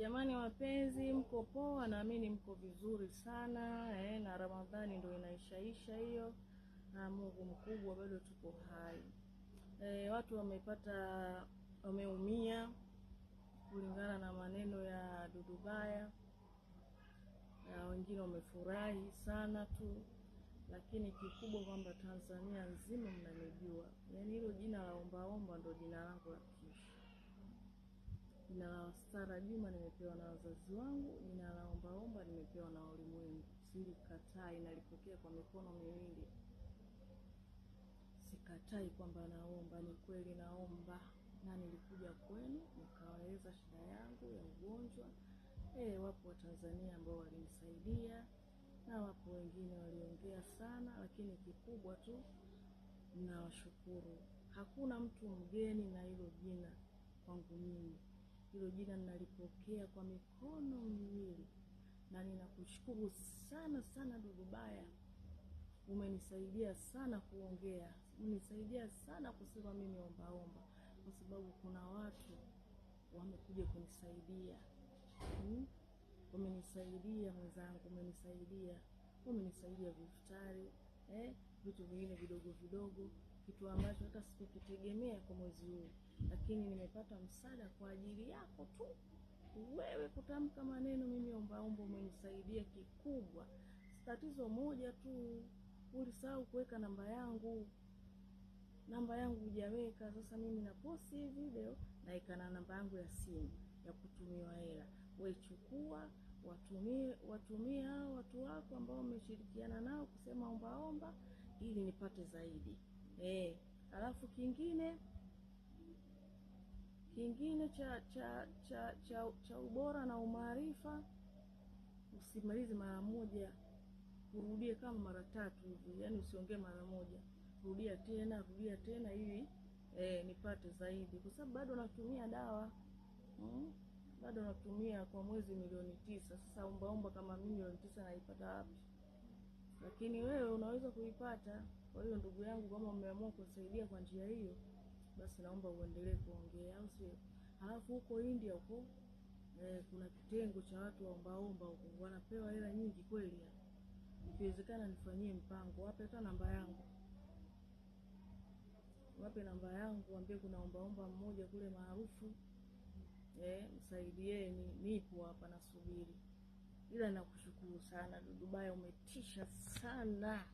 Jamani wapenzi, mko poa? Naamini mko vizuri sana na Ramadhani ndo inaishaisha hiyo, na Mungu mkubwa bado tuko hai. Watu wameumia kulingana na maneno ya Dudu Baya, na wengine wamefurahi sana tu, lakini kikubwa kwamba Tanzania nzima mnanijua. Yaani hilo jina la ombaomba ndo jina langu la kesho. Jina la Stara Juma nimepewa na wazazi wangu, jina la ombaomba nimepewa na ulimwengu. Silikatai, nalipokea kwa mikono miwili. Sikatai kwamba naomba, ni kweli naomba. Na nilikuja kwenu nikawaeleza shida yangu ya ugonjwa. Wapo wa Tanzania ambao walinisaidia, na wapo wengine waliongea sana, lakini kikubwa tu ninawashukuru. Hakuna mtu mgeni na hilo jina kwangu mimi. Hilo jina ninalipokea kwa mikono miwili, na ninakushukuru sana sana Dudu Baya. Umenisaidia sana kuongea, umenisaidia sana kusema mimi ombaomba, kwa sababu kuna watu wamekuja kunisaidia. Umenisaidia mwenzangu, umenisaidia viftari, vitu vingine vidogo vidogo, kitu ambacho hata sikukitegemea kwa mwezi huu, lakini nimepata msaada kwa ajili yako tu. Wewe kutamka maneno mimi ombaomba, umenisaidia kikubwa. Tatizo moja tu, ulisahau kuweka namba yangu. Namba yangu hujaweka. Sasa mimi na posti video na ikana namba yangu ya simu ya kutumiwa hela. Wewe chukua, watumie hao watu wako ambao umeshirikiana nao kusema ombaomba, ili nipate zaidi. Alafu kingine cha ubora na umaarifa, usimalize mara moja, urudie kama mara 3 hivi. Yaani usiongee mara moja, rudia tena ili nipate zaidi, kwa sababu bado natumia dawa. Bado natumia kwa mwezi milioni 9. Sasa ombaomba kama mimi milioni 9 naipata wapi? Lakini wewe unaweza kuipata. Kwa hiyo ndugu yangu, kama umeamua kusaidia kwa njia hiyo, basi naomba uendelee kuongea, au sio? Halafu huko India huko kuna kitengo cha watu wa ombaomba huko, wanapewa hela nyingi kweli. Ikiwezekana nifanyie mpango, wape hata namba yangu. Wape namba yangu, waambie kuna ombaomba mmoja kule maarufu. Msaidieni, nipo hapa nasubiri. Ila nakushukuru sana Dudu Baya, umetisha sana.